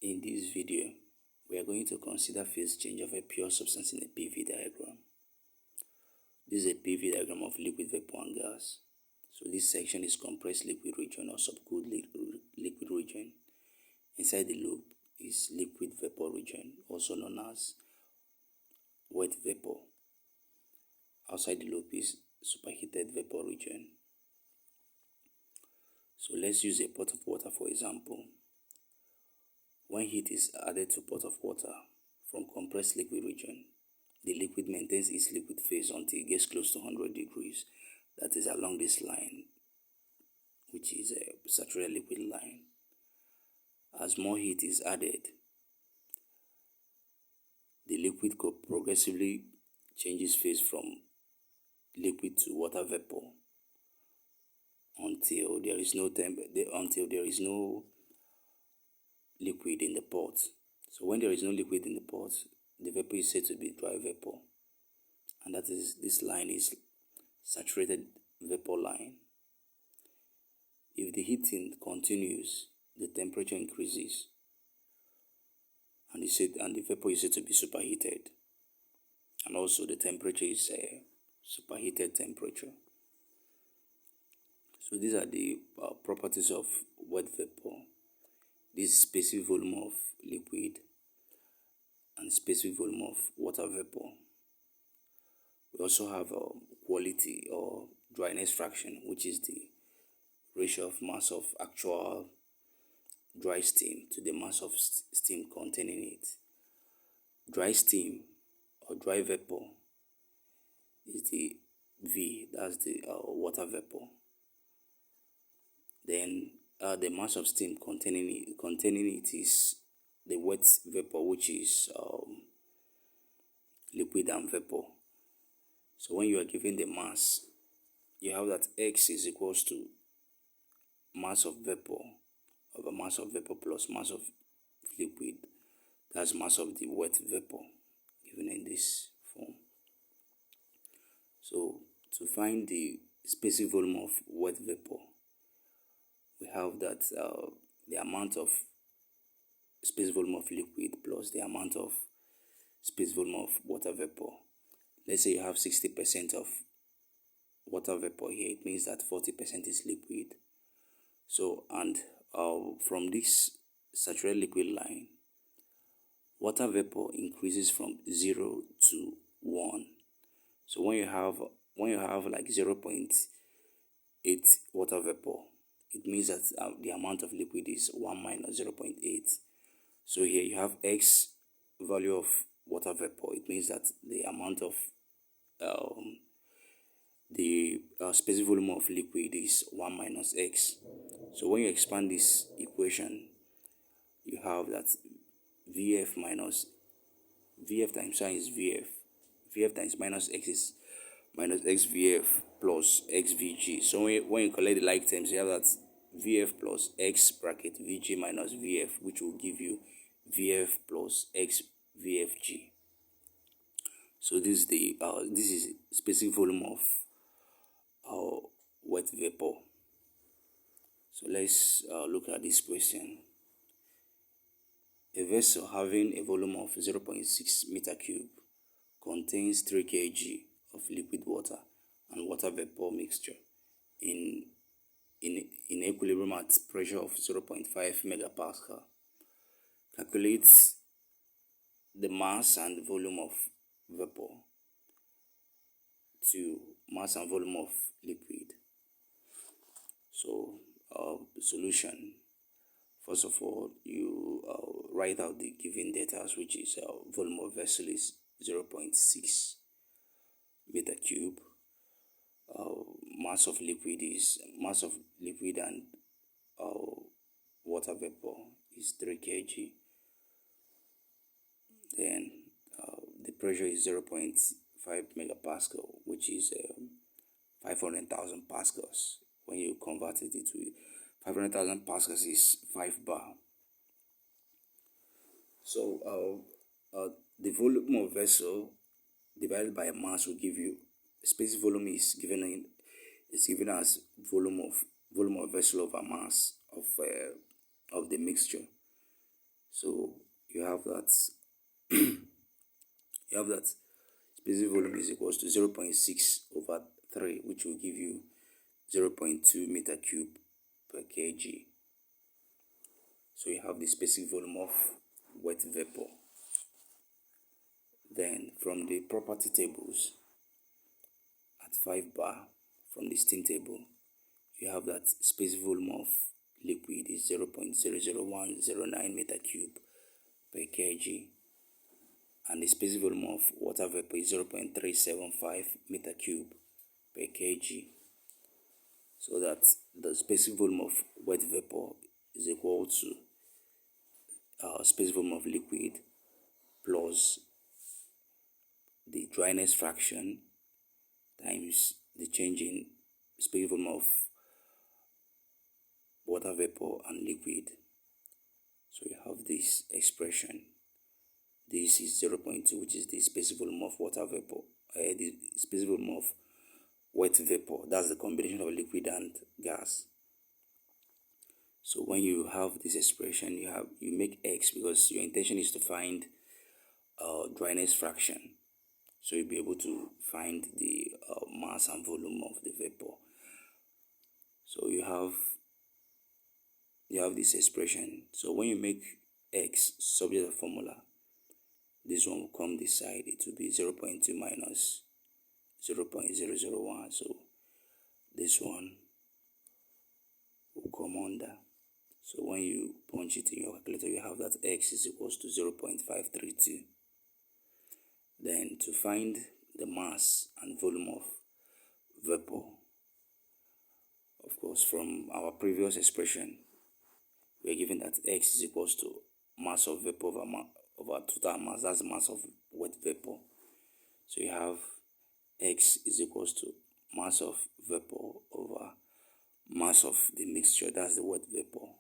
In this video, we are going to consider phase change of a pure substance in a PV diagram. This is a PV diagram of liquid, vapor, and gas. So this section is compressed liquid region or subcooled liquid region. Inside the loop is liquid vapor region, also known as wet vapor. Outside the loop is superheated vapor region. So let's use a pot of water for example. When heat is added to pot of water from compressed liquid region, the liquid maintains its liquid phase until it gets close to 100 degrees. That is along this line, which is a saturated liquid line. As more heat is added, the liquid progressively changes phase from liquid to water vapor until there is no liquid in the pot. So when there is no liquid in the pot, the vapor is said to be dry vapor, and that is, this line is saturated vapor line. If the heating continues, the temperature increases, and the vapor is said to be superheated, and also the temperature is a superheated temperature. So these are the properties of wet vapor. This specific volume of liquid and specific volume of water vapor. We also have quality or dryness fraction, which is the ratio of mass of actual dry steam to the mass of steam containing it. Dry steam or dry vapor is the V, that's the water vapor. Then the mass of steam containing it is the wet vapor, which is liquid and vapor. So when you are given the mass, you have that X is equals to mass of vapor over mass of vapor plus mass of liquid. That's mass of the wet vapor given in this form. So to find the specific volume of wet vapor, we have that the amount of space volume of liquid plus the amount of space volume of water vapor. Let's say you have 60% of water vapor here, it means that 40% is liquid. So, and from this saturated liquid line, water vapor increases from 0 to 1. So when you have like 0.8 water vapor, it means that the amount of liquid is 1 minus 0.8. So here you have X value of water vapor. It means that the amount of the specific volume of liquid is 1 minus X. So when you expand this equation, you have that VF times I is VF. VF times minus X is minus XVF plus XVG. So when you collect the like terms, you have that VF plus X bracket VG minus VF, which will give you VF plus XVFG. So this is specific volume of wet vapor. So let's look at this question. A vessel having a volume of 0.6 meter cube contains 3 kg of liquid water and water vapor mixture in equilibrium at pressure of 0.5 megapascal. Calculate the mass and volume of vapor to mass and volume of liquid. So solution. First of all, you write out the given data, which is volume of vessel is 0.6 meter cube. Mass of liquid and water vapor is 3 kg. Then the pressure is 0.5 megapascal, which is 500,000 pascals. When you convert it into 500,000 pascals is 5 bar. So the volume of vessel divided by mass will give you specific volume is given as volume of vessel over mass of the mixture. So you have that you have that specific volume is equals to 0.6 over 3, which will give you 0.2 meter cube per kg. So you have the specific volume of wet vapor. Then from the property tables at 5 bar, from the steam table, you have that specific volume of liquid is 0.00109 meter cube per kg, and the specific volume of water vapor is 0.375 meter cube per kg. So that the specific volume of wet vapor is equal to specific volume of liquid plus the dryness fraction times the change in specific volume of water vapor and liquid. So you have this expression. This is 0.2, which is the specific volume of water vapor, the specific volume of wet vapor. That's the combination of liquid and gas. So when you have this expression, you make X because your intention is to find dryness fraction. So you'll be able to find the mass and volume of the vapor. So you have this expression. So when you make X subject to the formula, this one will come this side. It will be 0.2 minus 0.001. So this one will come under. So when you punch it in your calculator, you have that X is equals to 0.532. Then to find the mass and volume of vapor, of course, from our previous expression, we are given that X is equals to mass of vapor over total mass. That's the mass of wet vapor. So you have X is equals to mass of vapor over mass of the mixture. That's the wet vapor.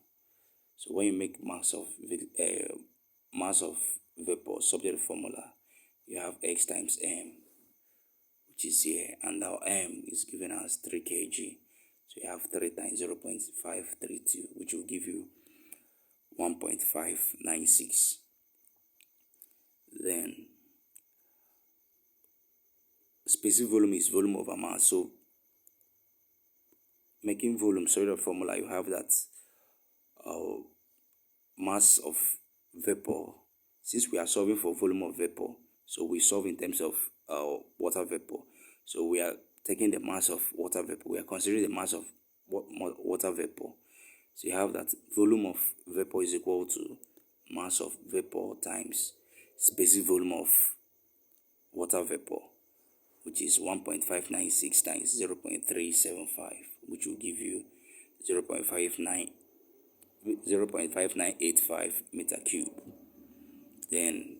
So when you make mass of vapor subject to formula, you have X times M, which is here, and now M is given as 3 kg. So you have 3 times 0.532, which will give you 1.596. Then specific volume is volume over mass. So making volume subject to formula, you have that mass of vapor. Since we are solving for volume of vapor, so we solve in terms of water vapor. So we are taking the mass of water vapor. We are considering the mass of water vapor. So you have that volume of vapor is equal to mass of vapor times specific volume of water vapor, which is 1.596 times 0.375, which will give you 0.5985 meter cube. Then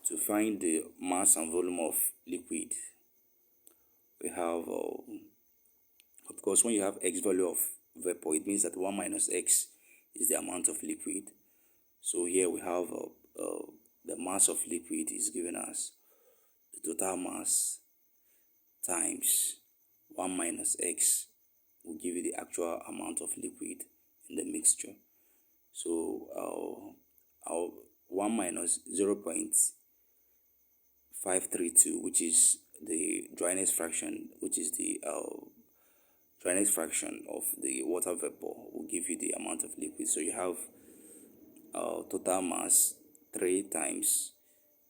to find the mass and volume of liquid, we have, of course, when you have X value of vapor, it means that 1 minus X is the amount of liquid. So here we have the mass of liquid is given as the total mass times 1 minus X will give you the actual amount of liquid in the mixture. So our 1 minus 0.532, which is the dryness fraction, which is the dryness fraction of the water vapor, will give you the amount of liquid. So you have total mass 3 times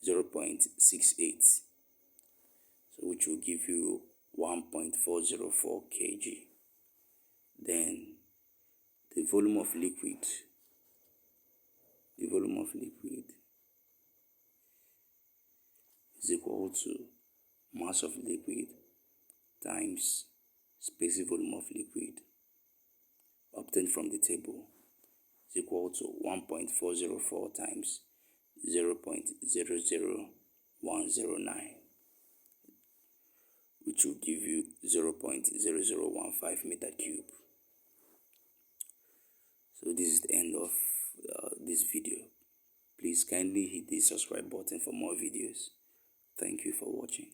0.68, so which will give you 1.404 kg. Then the volume of liquid is equal to mass of liquid times specific volume of liquid obtained from the table is equal to 1.404 times 0.00109, which will give you 0.0015 meter cube. So this is the end of this video. Please kindly hit the subscribe button for more videos. Thank you for watching.